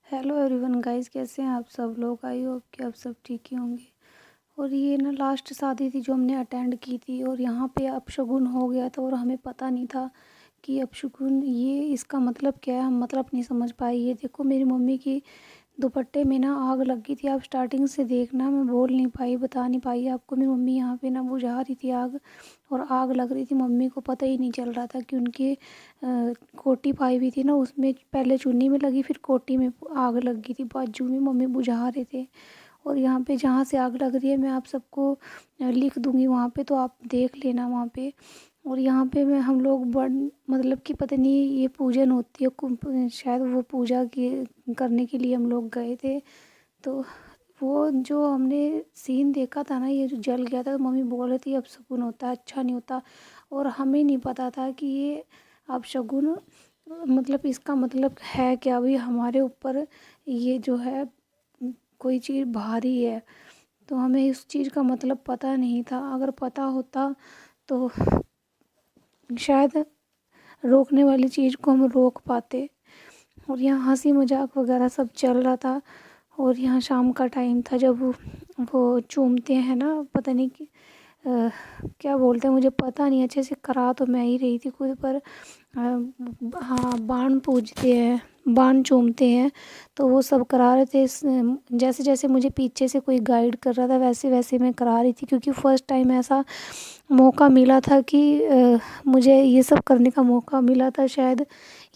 Hello everyone guys, कैसे हैं आप सब लोग। आई होप कि आप सब ठीक ही होंगे। और ये ना लास्ट शादी थी जो हमने अटेंड की थी, और यहाँ पे अपशगुन हो गया था और हमें पता नहीं था कि अपशगुन ये इसका मतलब क्या है। हम मतलब नहीं समझ पाए। ये देखो, मेरी मम्मी की दुपट्टे में ना आग लग गई थी। आप स्टार्टिंग से देखना, मैं बोल नहीं पाई, बता नहीं पाई आपको। मेरी मम्मी यहाँ पे ना बुझा रही थी आग, और आग लग रही थी। मम्मी को पता ही नहीं चल रहा था कि उनके कोटी पाई हुई थी ना, उसमें पहले चुन्नी में लगी, फिर कोटी में आग लग गई थी बाजू में। मम्मी बुझा रहे थे। और यहाँ पे जहाँ से आग लग रही है मैं आप सबको लिख दूँगी वहाँ पे, तो आप देख लेना वहाँ पे। और यहाँ पे मैं हम लोग बड़ मतलब कि पता नहीं ये पूजन होती है शायद वो पूजा की करने के लिए हम लोग गए थे। तो वो जो हमने सीन देखा था ना, ये जो जल गया था, तो मम्मी बोल रही थी अपशगुन होता है, अच्छा नहीं होता। और हमें नहीं पता था कि ये अपशगुन मतलब इसका मतलब है क्या। भी हमारे ऊपर ये जो है कोई चीज़ भारी है, तो हमें इस चीज़ का मतलब पता नहीं था। अगर पता होता तो शायद रोकने वाली चीज़ को हम रोक पाते। और यहाँ हंसी मजाक वगैरह सब चल रहा था। और यहाँ शाम का टाइम था, जब वो चूमते हैं ना, पता नहीं कि क्या बोलते हैं, मुझे पता नहीं अच्छे से। करा तो मैं ही रही थी खुद पर। हाँ, बाण पूजते हैं, बाण चूमते हैं, तो वो सब करा रहे थे। जैसे जैसे मुझे पीछे से कोई गाइड कर रहा था, वैसे वैसे मैं करा रही थी, क्योंकि फर्स्ट टाइम ऐसा मौका मिला था कि मुझे ये सब करने का मौका मिला था। शायद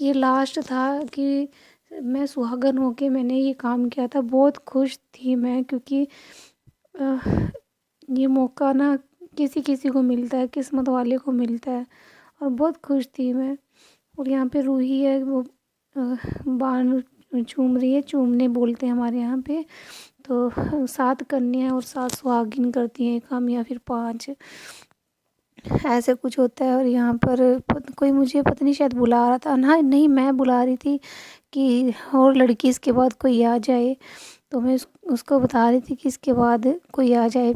ये लास्ट था कि मैं सुहागन होके मैंने ये काम किया था। बहुत खुश थी मैं, क्योंकि अ, ये मौका ना किसी किसी को मिलता है, किस्मत वाले को मिलता है। और बहुत खुश थी मैं। और यहाँ पे रूही है, वो बाण चूम रही है, चूमने बोलते हैं हमारे यहाँ पे। तो 7 कन्या और 7 सुहागिन करती हैं काम, या फिर 5, ऐसे कुछ होता है। और यहाँ पर कोई मुझे पता नहीं शायद बुला रहा था ना, नहीं मैं बुला रही थी कि और लड़की इसके बाद कोई आ जाए। तो मैं उसको बता रही थी कि इसके बाद कोई आ जाए।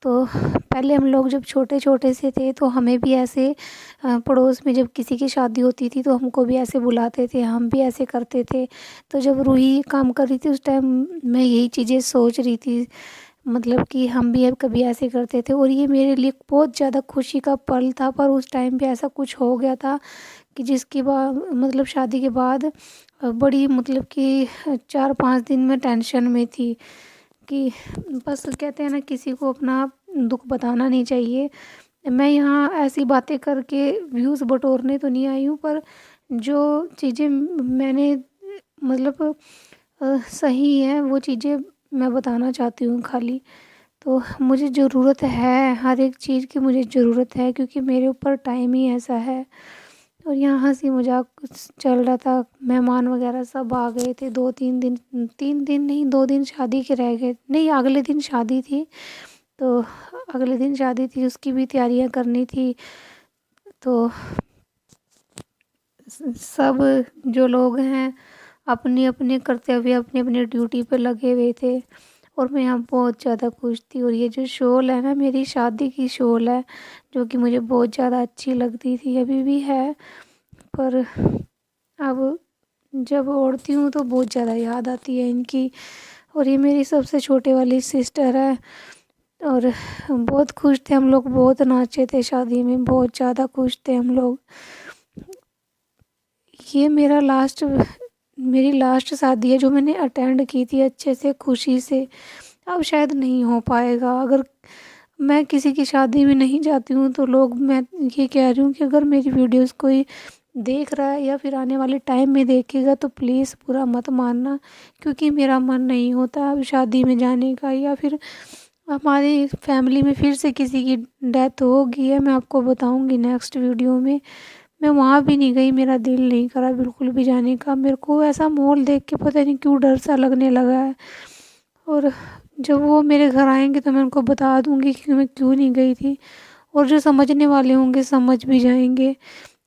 तो पहले हम लोग जब छोटे छोटे से थे, तो हमें भी ऐसे पड़ोस में जब किसी की शादी होती थी तो हमको भी ऐसे बुलाते थे, हम भी ऐसे करते थे। तो जब रूही काम कर रही थी उस टाइम मैं यही चीज़ें सोच रही थी, मतलब कि हम भी अब कभी ऐसे करते थे। और ये मेरे लिए बहुत ज़्यादा खुशी का पल था। पर उस टाइम पे ऐसा कुछ हो गया था कि जिसके बाद मतलब शादी के बाद बड़ी मतलब कि 4-5 दिन में टेंशन में थी कि बस कहते हैं ना, किसी को अपना दुख बताना नहीं चाहिए। मैं यहाँ ऐसी बातें करके व्यूज़ बटोरने तो नहीं आई हूँ, पर जो चीज़ें मैंने मतलब सही है वो चीज़ें मैं बताना चाहती हूँ खाली। तो मुझे ज़रूरत है हर एक चीज़ की, मुझे ज़रूरत है, क्योंकि मेरे ऊपर टाइम ही ऐसा है। और यहाँ हंसी मजाक कुछ चल रहा था, मेहमान वगैरह सब आ गए थे। 2-3 दिन, 3 दिन नहीं, 2 दिन शादी के रह गए, नहीं अगले दिन शादी थी। तो अगले दिन शादी थी, उसकी भी तैयारियां करनी थी। तो सब जो लोग हैं अपनी अपने कर्तव्य, अपनी अपनी ड्यूटी पे लगे हुए थे। और मैं यहाँ बहुत ज़्यादा खुश थी। और ये जो शॉल है ना, मेरी शादी की शॉल है, जो कि मुझे बहुत ज़्यादा अच्छी लगती थी, अभी भी है। पर अब जब ओढ़ती हूँ तो बहुत ज़्यादा याद आती है इनकी। और ये मेरी सबसे छोटे वाली सिस्टर है। और बहुत खुश थे हम लोग, बहुत नाचे थे शादी में, बहुत ज़्यादा खुश थे हम लोग। ये मेरी लास्ट शादी है जो मैंने अटेंड की थी अच्छे से, खुशी से। अब शायद नहीं हो पाएगा। अगर मैं किसी की शादी में नहीं जाती हूँ तो लोग, मैं ये कह रही हूँ कि अगर मेरी वीडियोस कोई देख रहा है या फिर आने वाले टाइम में देखेगा तो प्लीज़ बुरा मत मानना, क्योंकि मेरा मन नहीं होता अब शादी में जाने का। या फिर हमारी फैमिली में फिर से किसी की डेथ हो गई है, मैं आपको बताऊँगी नेक्स्ट वीडियो में। मैं वहाँ भी नहीं गई, मेरा दिल नहीं करा बिल्कुल भी जाने का। मेरे को ऐसा माहौल देख के पता नहीं क्यों डर सा लगने लगा है। और जब वो मेरे घर आएंगे तो मैं उनको बता दूँगी कि मैं क्यों नहीं गई थी। और जो समझने वाले होंगे समझ भी जाएंगे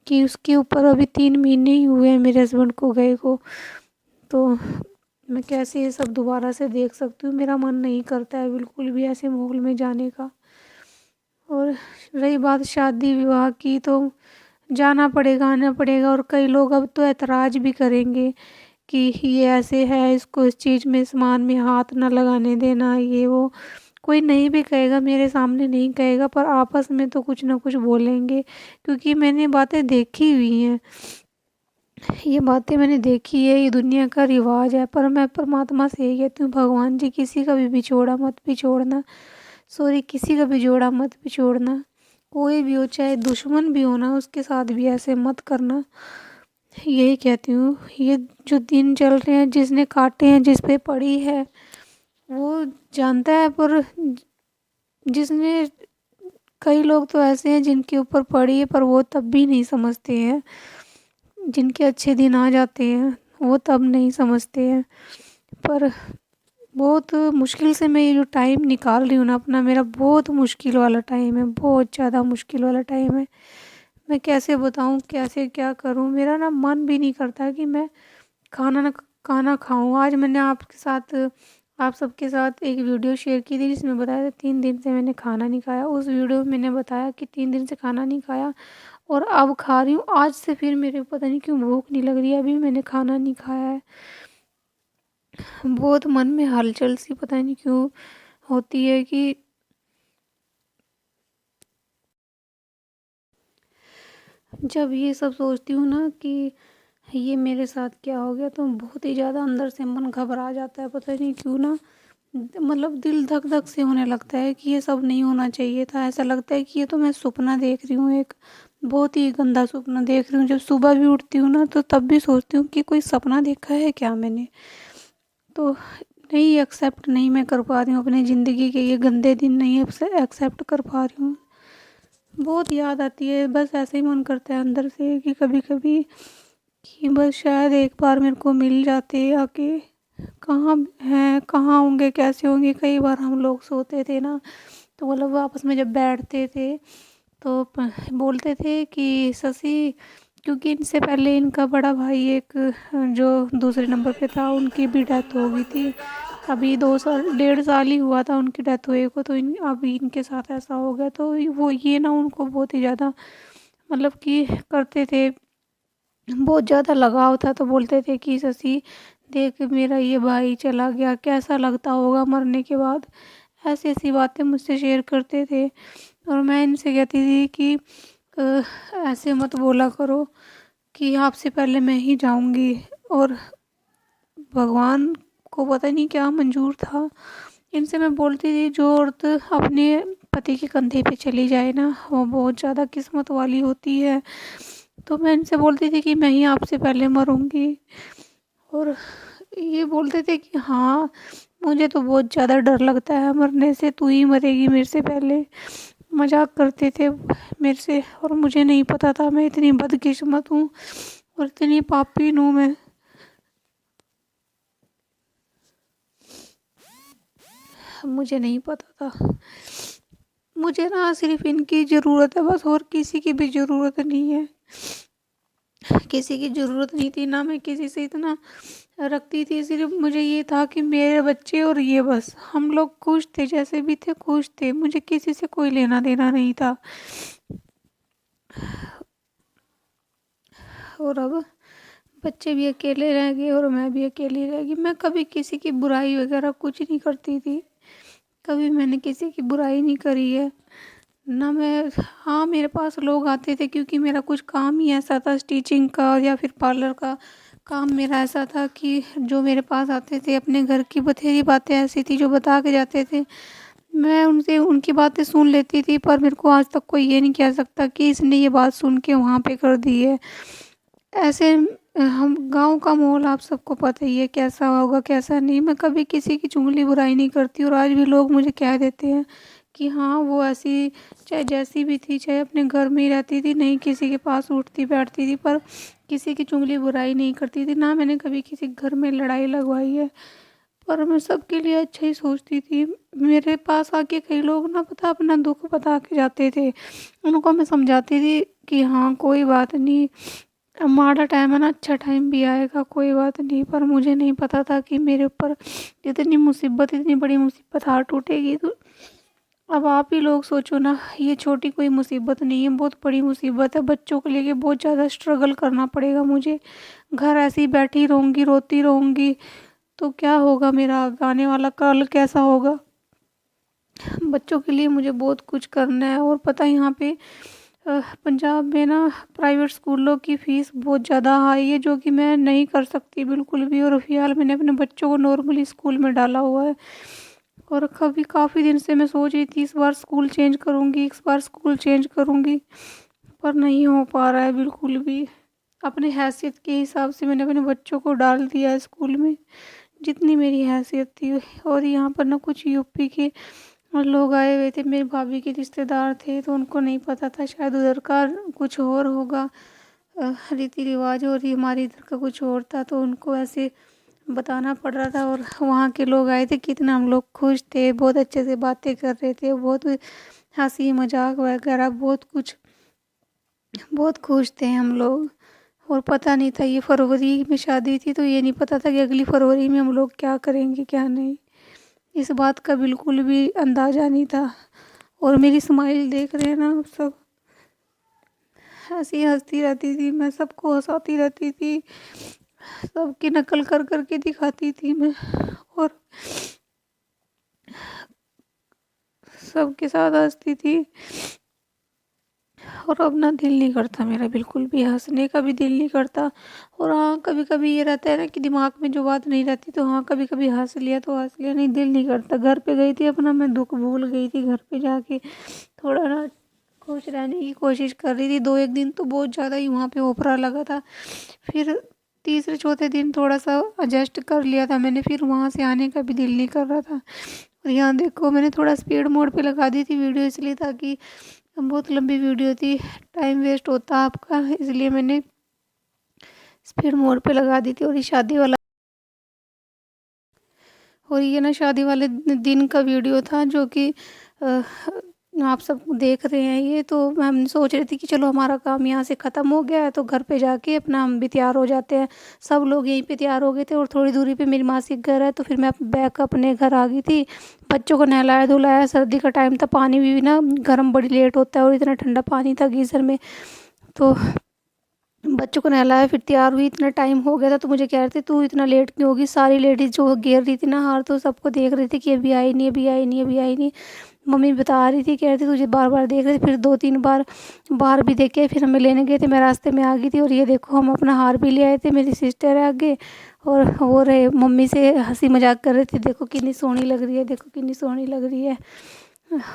कि उसके ऊपर अभी 3 महीने ही हुए हैं मेरे हस्बैंड को गए को। तो मैं कैसे ये सब दोबारा से देख सकती हूँ। मेरा मन नहीं करता है बिल्कुल भी ऐसे माहौल में जाने का। और रही बात शादी विवाह की, तो जाना पड़ेगा, आना पड़ेगा। और कई लोग अब तो ऐतराज़ भी करेंगे कि ये ऐसे है, इसको इस चीज़ में सामान में हाथ ना लगाने देना, ये वो। कोई नहीं भी कहेगा, मेरे सामने नहीं कहेगा, पर आपस में तो कुछ ना कुछ बोलेंगे, क्योंकि मैंने बातें देखी हुई हैं। ये बातें मैंने देखी है, ये दुनिया का रिवाज है। पर मैं परमात्मा से यही कहती हूँ, भगवान जी किसी का भी बिछोड़ा मत बिछोड़ना, सॉरी, किसी का भी जोड़ा मत बिछोड़ना। कोई भी हो, चाहे दुश्मन भी हो ना, उसके साथ भी ऐसे मत करना। यही कहती हूँ। ये जो दिन चल रहे हैं, जिसने काटे हैं, जिस पे पड़ी है वो जानता है, पर जिसने, कई लोग तो ऐसे हैं जिनके ऊपर पड़ी है पर वो तब भी नहीं समझते हैं। जिनके अच्छे दिन आ जाते हैं वो तब नहीं समझते हैं। पर बहुत मुश्किल से मैं ये जो टाइम निकाल रही हूँ ना अपना, मेरा बहुत मुश्किल वाला टाइम है, बहुत ज़्यादा मुश्किल वाला टाइम है। मैं कैसे बताऊँ, कैसे क्या करूँ, मेरा ना मन भी नहीं करता कि मैं खाना खाऊं। आज मैंने आपके साथ, आप सबके साथ एक वीडियो शेयर की थी जिसमें बताया था 3 दिन से मैंने खाना नहीं खाया। उस वीडियो में मैंने बताया कि 3 दिन से खाना नहीं खाया और अब खा रही हूँ। आज से फिर मेरे को पता नहीं क्यों भूख नहीं लग रही है, अभी मैंने खाना नहीं खाया है। बहुत मन में हलचल सी पता नहीं क्यों होती है कि जब ये सब सोचती हूँ ना कि ये मेरे साथ क्या हो गया, तो बहुत ही ज़्यादा अंदर से मन घबरा जाता है, पता नहीं क्यों ना। मतलब दिल धक धक से होने लगता है कि ये सब नहीं होना चाहिए था। ऐसा लगता है कि ये तो मैं सपना देख रही हूँ, एक बहुत ही गंदा सपना देख रही हूँ। जब सुबह भी उठती हूँ ना, तो तब भी सोचती हूँ कि कोई सपना देखा है क्या मैंने। तो नहीं, एक्सेप्ट नहीं मैं कर पा रही हूँ अपनी ज़िंदगी के ये गंदे दिन, नहीं एक्सेप्ट कर पा रही हूँ। बहुत याद आती है, बस ऐसे ही मन करता है अंदर से कि कभी कभी कि बस शायद एक बार मेरे को मिल जाते आके। कहाँ हैं, कहाँ होंगे, कैसे होंगे। कई बार हम लोग सोते थे ना, तो मतलब आपस में जब बैठते थे तो बोलते थे कि शशि, क्योंकि इनसे पहले इनका बड़ा भाई एक जो दूसरे नंबर पे था, उनकी भी डेथ हो गई थी। अभी 2 साल, 1.5 साल ही हुआ था उनकी डेथ हुए को, तो अभी इनके साथ ऐसा हो गया। तो वो ये ना उनको बहुत ही ज़्यादा मतलब कि करते थे, बहुत ज़्यादा लगाव था। तो बोलते थे कि शशि देख, मेरा ये भाई चला गया, कैसा लगता होगा मरने के बाद। ऐसी ऐसी बातें मुझसे शेयर करते थे और मैं इनसे कहती थी कि "अ, ऐसे मत बोला करो कि आपसे पहले मैं ही जाऊंगी।" और भगवान को पता नहीं क्या मंजूर था। इनसे मैं बोलती थी, जो औरत अपने पति के कंधे पे चली जाए ना, वो बहुत ज़्यादा किस्मत वाली होती है। तो मैं इनसे बोलती थी कि मैं ही आपसे पहले मरूंगी। और ये बोलते थे कि हाँ, मुझे तो बहुत ज़्यादा डर लगता है मरने से, तू ही मरेगी मेरे से पहले। मजाक करते थे मेरे से, और मुझे नहीं पता था मैं इतनी बदकिस्मत हूँ और इतनी पापी हूँ मैं। मुझे नहीं पता था। मुझे ना सिर्फ इनकी ज़रूरत है बस, और किसी की भी ज़रूरत नहीं है। किसी की ज़रूरत नहीं थी ना, मैं किसी से इतना रखती थी। सिर्फ मुझे ये था कि मेरे बच्चे और ये, बस हम लोग खुश थे, जैसे भी थे खुश थे। मुझे किसी से कोई लेना देना नहीं था। और अब बच्चे भी अकेले रह गए और मैं भी अकेली रह गई। मैं कभी किसी की बुराई वगैरह कुछ नहीं करती थी, कभी मैंने किसी की बुराई नहीं करी है ना। मैं, हाँ, मेरे पास लोग आते थे क्योंकि मेरा कुछ काम ही ऐसा था, स्टिचिंग का या फिर पार्लर का काम मेरा ऐसा था कि जो मेरे पास आते थे, अपने घर की बथेरी बातें ऐसी थी जो बता के जाते थे। मैं उनसे उनकी बातें सुन लेती थी, पर मेरे को आज तक कोई ये नहीं कह सकता कि इसने ये बात सुन के वहाँ पे कर दी है। ऐसे हम गांव का माहौल आप सबको पता ही है कैसा होगा कैसा नहीं। मैं कभी किसी की चुगली बुराई नहीं करती, और आज भी लोग मुझे कह देते हैं कि हाँ, वो ऐसी, चाहे जैसी भी थी, चाहे अपने घर में ही रहती थी, नहीं किसी के पास उठती बैठती थी, पर किसी की चुगली बुराई नहीं करती थी ना। मैंने कभी किसी घर में लड़ाई लगवाई है, पर मैं सबके लिए अच्छा ही सोचती थी। मेरे पास आके कई लोग ना, पता, अपना दुख बता के जाते थे। उनको मैं समझाती थी कि हाँ, कोई बात नहीं, माड़ा टाइम है ना, अच्छा टाइम भी आएगा, कोई बात नहीं। पर मुझे नहीं पता था कि मेरे ऊपर इतनी मुसीबत, इतनी बड़ी मुसीबत हार टूटेगी। तो अब आप ही लोग सोचो ना, ये छोटी कोई मुसीबत नहीं है, बहुत बड़ी मुसीबत है। बच्चों को लेके बहुत ज़्यादा स्ट्रगल करना पड़ेगा मुझे। घर ऐसे ही बैठी रहूँगी, रोती रहूँगी, तो क्या होगा मेरा आने वाला कल कैसा होगा। बच्चों के लिए मुझे बहुत कुछ करना है। और पता है यहाँ पे पंजाब में ना प्राइवेट स्कूलों की फ़ीस बहुत ज़्यादा हाई है, जो कि मैं नहीं कर सकती बिल्कुल भी। और फिलहाल मैंने अपने बच्चों को नॉर्मली स्कूल में डाला हुआ है। और कभी काफ़ी दिन से मैं सोच रही थी इस बार स्कूल चेंज करूँगी, इस बार स्कूल चेंज करूँगी, पर नहीं हो पा रहा है बिल्कुल भी। अपनी हैसियत के हिसाब से मैंने अपने बच्चों को डाल दिया है स्कूल में, जितनी मेरी हैसियत थी। और यहाँ पर ना कुछ यूपी के लोग आए हुए थे, मेरी भाभी के रिश्तेदार थे, तो उनको नहीं पता था, शायद उधर का कुछ और होगा रीति रिवाज, और ये हमारे इधर का कुछ और था, तो उनको ऐसे बताना पड़ रहा था। और वहाँ के लोग आए थे, कितना हम लोग खुश थे, बहुत अच्छे से बातें कर रहे थे, बहुत हंसी मजाक वगैरह बहुत कुछ, बहुत खुश थे हम लोग। और पता नहीं था, ये फरवरी में शादी थी, तो ये नहीं पता था कि अगली फरवरी में हम लोग क्या करेंगे क्या नहीं, इस बात का बिल्कुल भी अंदाज़ा नहीं था। और मेरी स्माइल देख रहे हैं ना आप सब, ऐसी हंसती रहती थी मैं, सबको हंसाती रहती थी, सबकी नकल कर कर के दिखाती थी मैं, और सबके साथ हंसती थी। और अब ना दिल नहीं करता मेरा, बिल्कुल भी हंसने का भी दिल नहीं करता। और हाँ, कभी कभी ये रहता है ना कि दिमाग में जो बात नहीं रहती, तो हाँ कभी कभी हंस लिया तो हंस लिया, नहीं दिल नहीं करता। घर पे गई थी अपना, मैं दुख भूल गई थी घर पे जाके, थोड़ा ना खुश रहने की कोशिश कर रही थी। 2 एक दिन तो बहुत ज़्यादा ही वहाँ पे ओपरा लगा था, फिर तीसरे चौथे दिन थोड़ा सा एडजस्ट कर लिया था मैंने, फिर वहाँ से आने का भी दिल नहीं कर रहा था। और यहाँ देखो, मैंने थोड़ा स्पीड मोड पे लगा दी थी वीडियो, इसलिए ताकि बहुत लंबी वीडियो थी, टाइम वेस्ट होता आपका, इसलिए मैंने स्पीड मोड पे लगा दी थी। और ये ना शादी वाले दिन का वीडियो था, जो कि आप सब देख रहे हैं ये। तो हम सोच रहे थे कि चलो हमारा काम यहाँ से ख़त्म हो गया है, तो घर पे जाके अपना हम भी तैयार हो जाते हैं। सब लोग यहीं पे तैयार हो गए थे, और थोड़ी दूरी पे मेरी मासी का घर है, तो फिर मैं बैक अपने घर आ गई थी। बच्चों को नहलाया धुलाया, सर्दी का टाइम था, पानी भी ना गर्म बड़ी लेट होता है, और इतना ठंडा पानी था गीज़र में, तो बच्चों को नहलाया, फिर तैयार हुई, इतना टाइम हो गया था। तो मुझे कह रहे थे तू इतना लेट क्यों होगी, सारी लेडीज़ जो घेर रही थी ना हार, तो सबको देख रही थी कि अभी आई नहीं, अभी आई नहीं, अभी आई नहीं। मम्मी बता रही थी, कह रही थी तुझे बार बार देख रही थी, फिर 2 3 बार बाहर भी देखे, फिर हमें लेने गए थे, मैं रास्ते में आ गई थी। और ये देखो, हम अपना हार भी ले आए थे, मेरी सिस्टर है आगे, और वो रहे मम्मी से हंसी मजाक कर रहे थे, देखो कितनी सोहनी लग रही है, देखो कितनी सोहनी लग रही है।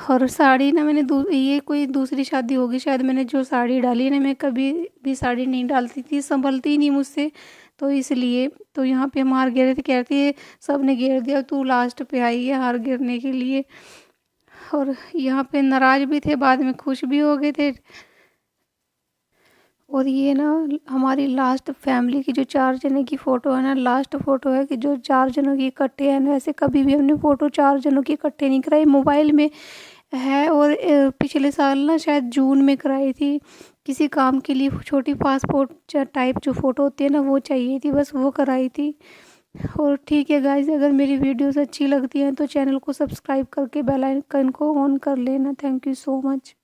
और साड़ी ना मैंने ये कोई दूसरी शादी होगी शायद, मैंने जो साड़ी डाली ना, मैं कभी भी साड़ी नहीं डालती थी, संभलती ही नहीं मुझसे, तो इसलिए। तो यहाँ पे हम हार गिर रहे थे, कह रहे थे सब ने घेर दिया, तू लास्ट पे आई है हार गिरने के लिए। और यहाँ पे नाराज़ भी थे, बाद में खुश भी हो गए थे। और ये ना हमारी लास्ट फैमिली की जो 4 जने की फ़ोटो है ना, लास्ट फ़ोटो है कि जो 4 जनों की इकट्ठे हैं ना, ऐसे कभी भी हमने फ़ोटो 4 जनों की इकट्ठे नहीं कराई, मोबाइल में है। और पिछले साल ना शायद जून में कराई थी, किसी काम के लिए छोटी पासपोर्ट टाइप जो फ़ोटो होती है ना, वो चाहिए थी, बस वो कराई थी। और ठीक है गाइस, अगर मेरी वीडियोस अच्छी लगती हैं तो चैनल को सब्सक्राइब करके बेल आइकन को ऑन कर लेना। Thank you so much.